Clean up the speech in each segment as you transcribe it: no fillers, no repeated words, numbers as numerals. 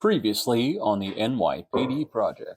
Previously on the NYPD project.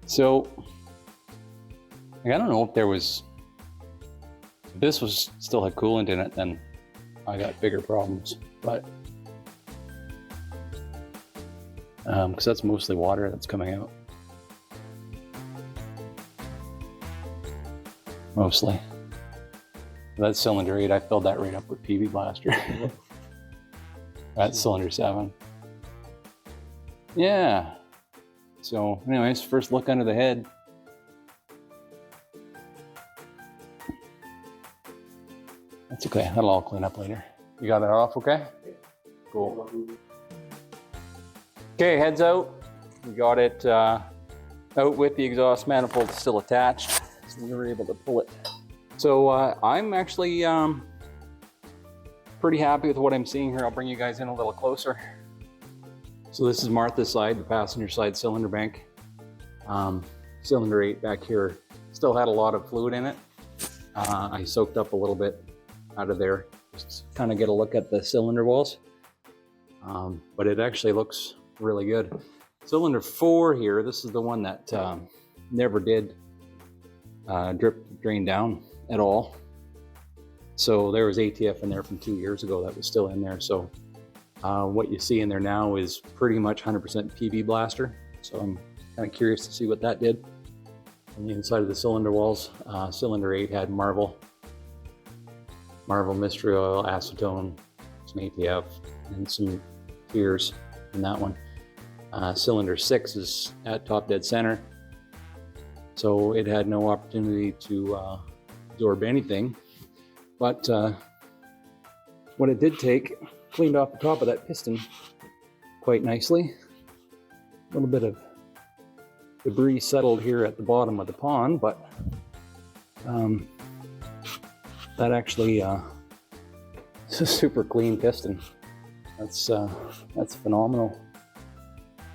So, I don't know if this was still had coolant in it, then I got bigger problems, but because that's mostly water that's coming out. Mostly. That's cylinder 8, I filled that right up with PB Blaster. That's cylinder 7. Yeah. So anyways, first look under the head. That's okay, that'll all clean up later. You got that off okay? Cool. Okay, head's out. We got it out with the exhaust manifold still attached, so we were able to pull it. So I'm actually pretty happy with what I'm seeing here. I'll bring you guys in a little closer. So this is Martha's side, the passenger side cylinder bank. Cylinder 8 back here still had a lot of fluid in it. I soaked up a little bit out of there, just kind of get a look at the cylinder walls. But it actually looks really good. Cylinder 4 here, this is the one that never did drain down at all. So there was ATF in there from 2 years ago that was still in there. So what you see in there now is pretty much 100% PB Blaster. So I'm kind of curious to see what that did. On the inside of the cylinder walls, cylinder 8 had Marvel mystery oil, acetone, some ATF, and some tears in that one. Cylinder 6 is at top dead center. So it had no opportunity to absorb anything. But what it did take, cleaned off the top of that piston quite nicely. A little bit of debris settled here at the bottom of the pond, but that actually it's a super clean piston. That's phenomenal.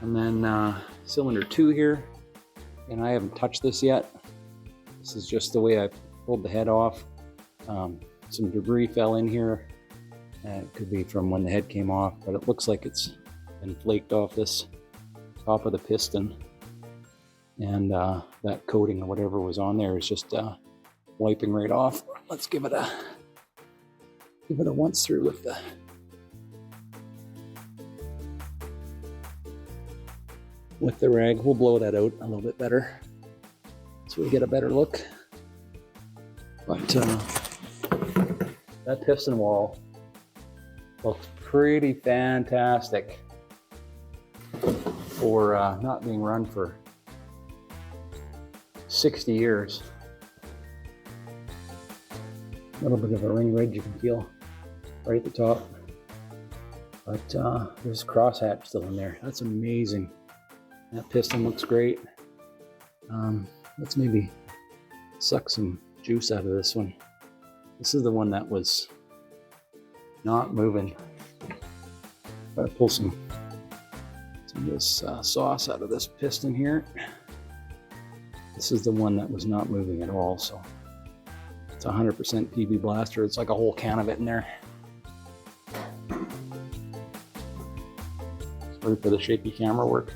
And then cylinder 2 here, and I haven't touched this yet. This is just the way I pulled the head off. Some debris fell in here. It could be from when the head came off, but it looks like it's been flaked off this top of the piston. And that coating or whatever was on there is just wiping right off. Let's give it a once through with the rag. We'll blow that out a little bit better so we get a better look. But that piston wall looks pretty fantastic for not being run for 60 years. A little bit of a ring ridge you can feel right at the top. But there's crosshatch still in there. That's amazing. That piston looks great. Let's maybe suck some juice out of this one. This is the one that was not moving. Gotta pull some of this sauce out of this piston here. This is the one that was not moving at all, so it's 100% PB Blaster. It's like a whole can of it in there. Sorry for the shaky camera work.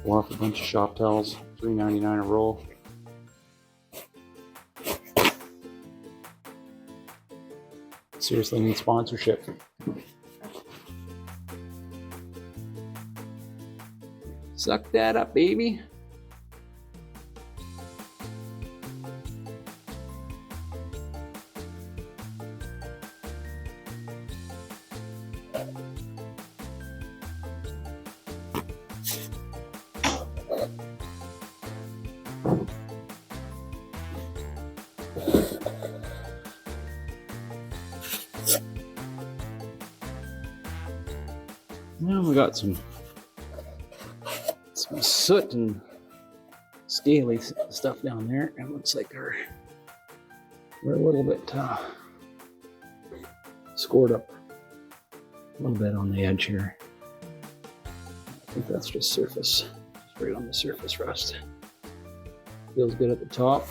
Pull off a bunch of shop towels, $3.99 a roll. Seriously need sponsorship. Suck that up, baby. we got some soot and scaly stuff down there. It looks like we're a little bit scored up a little bit on the edge here. I think that's just surface, just right on the surface rust. Feels good at the top.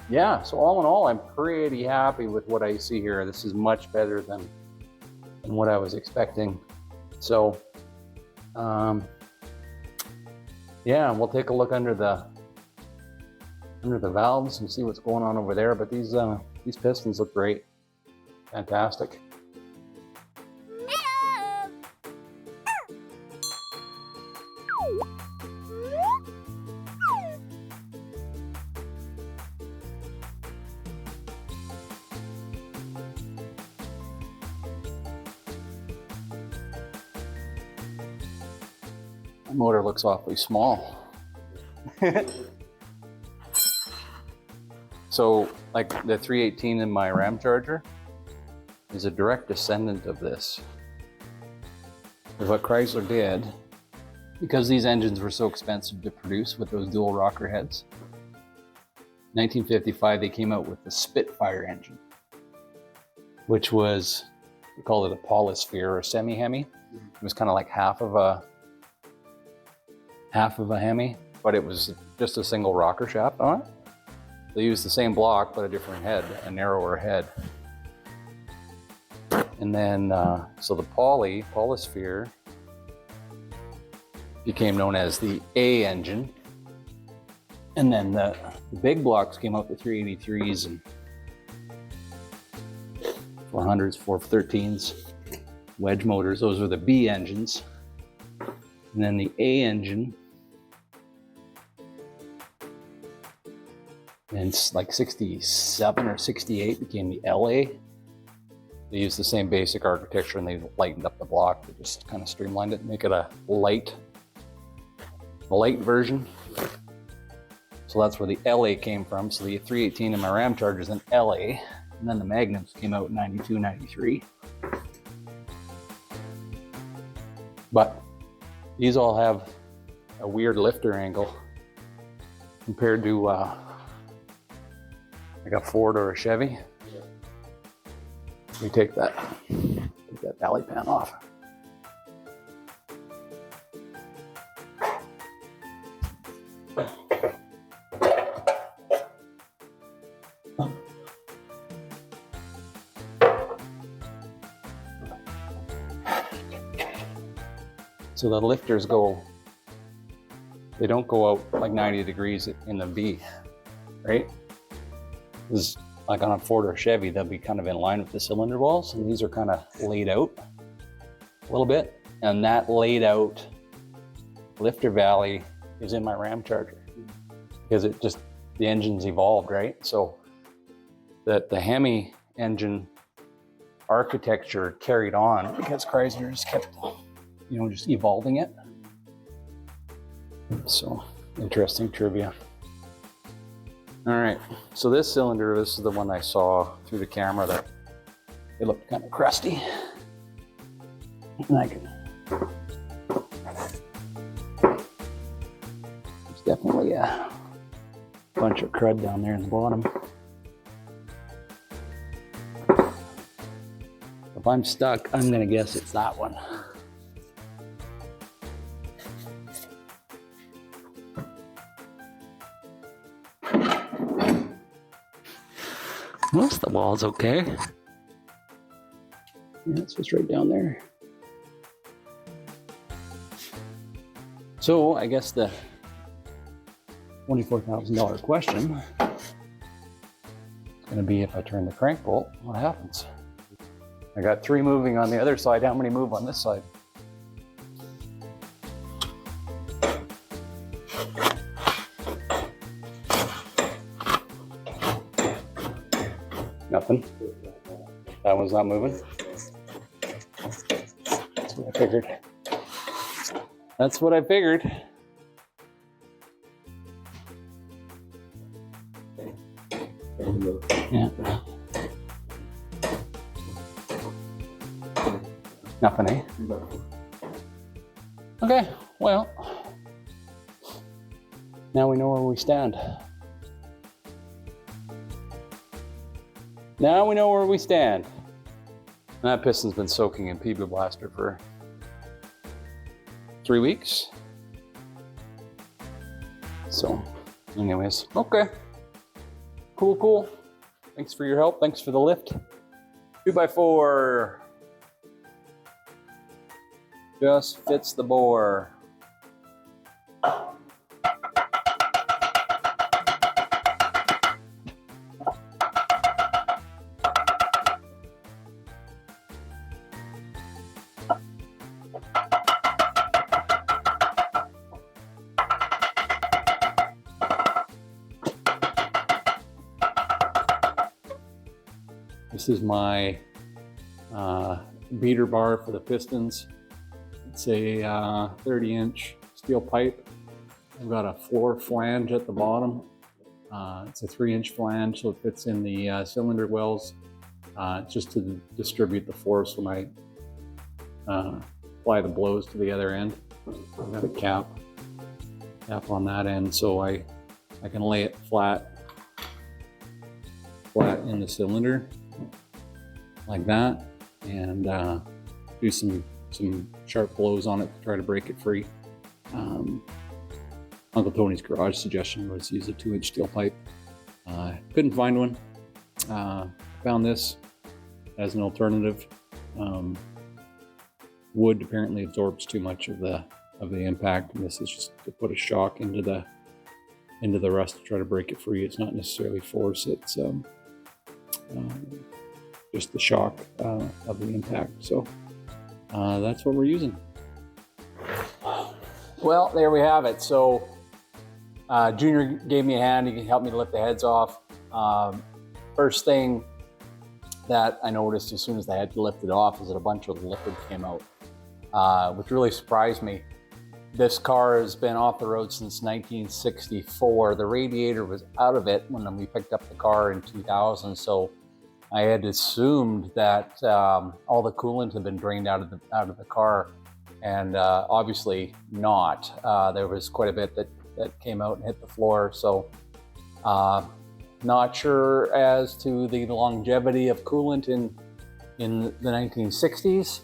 Yeah, so all in all, I'm pretty happy with what I see here. This is much better than what I was expecting. So, yeah, we'll take a look under the valves and see what's going on over there. But these pistons look great, fantastic. My motor looks awfully small. So, like the 318 in my Ram Charger is a direct descendant of this. Of what Chrysler did, because these engines were so expensive to produce with those dual rocker heads. 1955, they came out with the Spitfire engine, which was, we called it a polysphere or semi-Hemi. It was kind of like half of a Hemi, but it was just a single rocker shaft on it. They used the same block, but a different head, a narrower head. And then, so the polysphere became known as the A engine. And then the big blocks came out, the 383s and 400s, 413s, wedge motors. Those were the B engines. And then the A engine, and it's like 67 or 68 became the LA. They used the same basic architecture and they lightened up the block. They just kind of streamlined it, make it a light version. So that's where the LA came from. So the 318 in my Ram Charger is an LA, and then the Magnums came out in 92, 93. But these all have a weird lifter angle compared to like a Ford or a Chevy. We take that valley pan off. So the lifters they don't go out like 90 degrees in the V, right? This, like on a Ford or Chevy, they'll be kind of in line with the cylinder walls, and these are kind of laid out a little bit. And that laid out lifter valley is in my Ram Charger because the engine's evolved, right? So that the Hemi engine architecture carried on because Chrysler just kept, just evolving it. So interesting trivia. All right, so this cylinder, this is the one I saw through the camera that it looked kind of crusty. And there's definitely a bunch of crud down there in the bottom. If I'm stuck, I'm gonna guess it's that one. Most of the wall's okay. Yeah, it's just right down there. So I guess the $24,000 question is going to be, if I turn the crank bolt, what happens? I got 3 moving on the other side. How many move on this side? Nothing. That one's not moving. That's what I figured. That's what I figured. Yeah. Nothing, eh? Okay, well, now we know where we stand. Now we know where we stand. And that piston's been soaking in PB Blaster for 3 weeks. So, anyways, okay. Cool. Thanks for your help. Thanks for the lift. 2x4. Just fits the bore. This is my beater bar for the pistons. It's a 30-inch steel pipe. I've got a floor flange at the bottom. It's a 3-inch flange, so it fits in the cylinder wells, just to distribute the force when I apply the blows to the other end. I've got a cap on that end, so I can lay it flat in the cylinder like that, and do some sharp blows on it to try to break it free. Uncle Tony's garage suggestion was use a 2-inch steel pipe. Couldn't find one. Found this as an alternative. Wood apparently absorbs too much of the impact, and this is just to put a shock into the rust to try to break it free. It's not necessarily force, it's just the shock of the impact. So that's what we're using. Well, there we have it. So Junior gave me a hand. He helped me to lift the heads off. First thing that I noticed as soon as the head lifted off is that a bunch of liquid came out, which really surprised me. This car has been off the road since 1964. The radiator was out of it when we picked up the car in 2000. So I had assumed that all the coolant had been drained out of the car, and obviously not. There was quite a bit that came out and hit the floor. So not sure as to the longevity of coolant in the 1960s.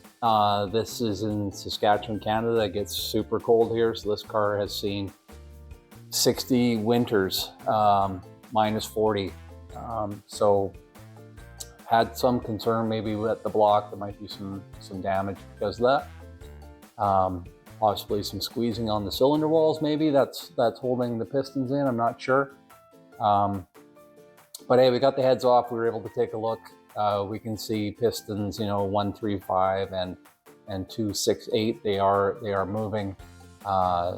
This is in Saskatchewan, Canada. It gets super cold here, so this car has seen 60 winters, minus 40. So had some concern maybe at the block there might be some damage because of that. Possibly some squeezing on the cylinder walls, maybe that's holding the pistons in, I'm not sure. But hey, we got the heads off. We were able to take a look. We can see pistons, 135 and 268. They are moving.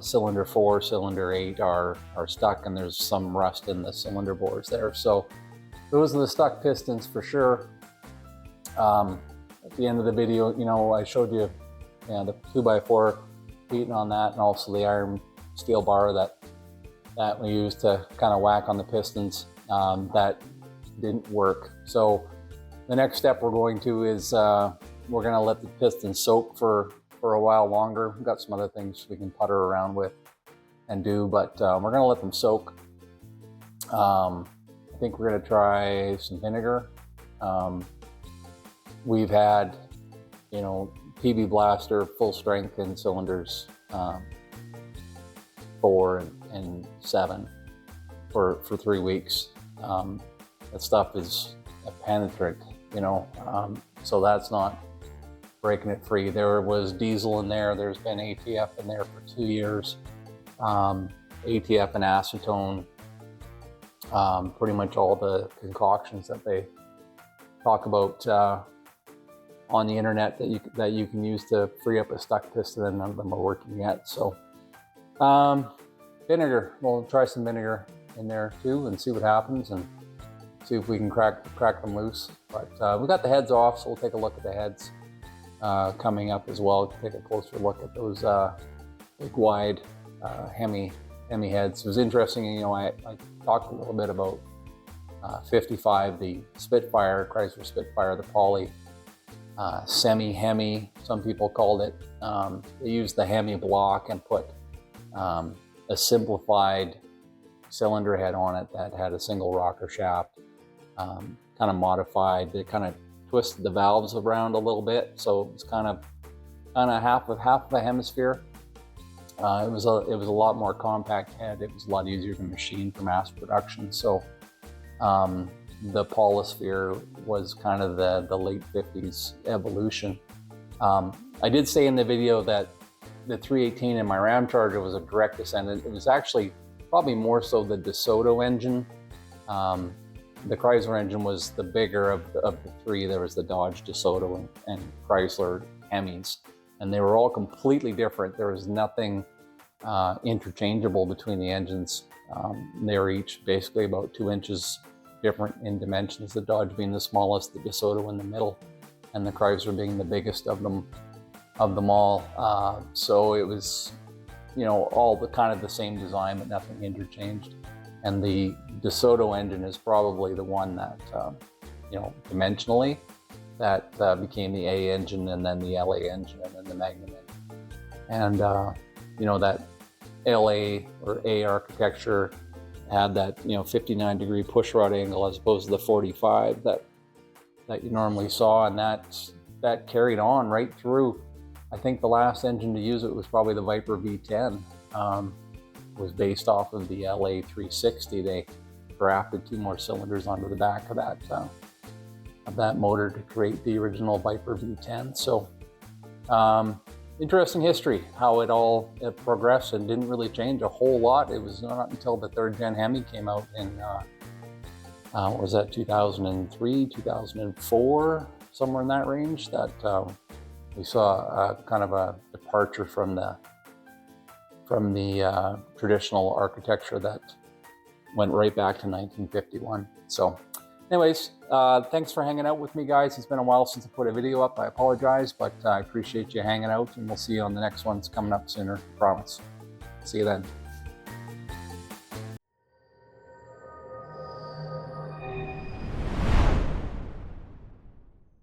Cylinder 4, cylinder 8 are stuck, and there's some rust in the cylinder bores there. So those are the stuck pistons for sure. At the end of the video, I showed you, the 2x4 beating on that, and also the iron steel bar that we used to kind of whack on the pistons. That didn't work. So the next step we're going to is we're going to let the pistons soak for a while longer. We've got some other things we can putter around with and do, but we're going to let them soak. I think we're going to try some vinegar. We've had, PB Blaster full strength in cylinders 4 and 7 for 3 weeks. That stuff is a penetrant, so that's not breaking it free. There was diesel in there. There's been ATF in there for 2 years. ATF and acetone. Pretty much all the concoctions that they talk about on the internet that you can use to free up a stuck piston, and none of them are working yet. So vinegar, we'll try some vinegar in there too and see what happens, and see if we can crack them loose. But we got the heads off, so we'll take a look at the heads coming up as well. Take a closer look at those big wide Hemi heads. It was interesting, I talked a little bit about 55, the Spitfire, Chrysler Spitfire, the poly semi-Hemi, some people called it. They used the Hemi block and put a simplified cylinder head on it that had a single rocker shaft, kind of modified. They kind of twisted the valves around a little bit, so it was kind of half of a hemisphere. It was a lot more compact head. It was a lot easier to machine for mass production. So the Polysphere was kind of the late 50s evolution. I did say in the video that the 318 in my Ram Charger was a direct descendant. It was actually probably more so the DeSoto engine. The Chrysler engine was the bigger of the three. There was the Dodge DeSoto and Chrysler Hemis, and they were all completely different. There was nothing interchangeable between the engines. They were each basically about 2 inches different in dimensions, the Dodge being the smallest, the DeSoto in the middle, and the Chrysler being the biggest of them all. So it was, you know, all the kind of the same design, but nothing interchanged. And the DeSoto engine is probably the one that, you know, dimensionally, that became the A engine, and then the LA engine, and then the Magnum engine. And, you know, that LA or A architecture had that, you know, 59-degree push rod angle as opposed to the 45 that you normally saw, and that carried on right through. I think the last engine to use it was probably the Viper V10. Was based off of the LA 360. They grafted 2 more cylinders onto the back of that motor to create the original Viper V10. So interesting history, how it all progressed and didn't really change a whole lot. It was not until the 3rd Gen Hemi came out in, what was that, 2003, 2004, somewhere in that range, that we saw kind of a departure from the traditional architecture that went right back to 1951. So anyways, thanks for hanging out with me, guys. It's been a while since I put a video up. I apologize, but I appreciate you hanging out, and we'll see you on the next one. It's coming up sooner, I promise. See you then.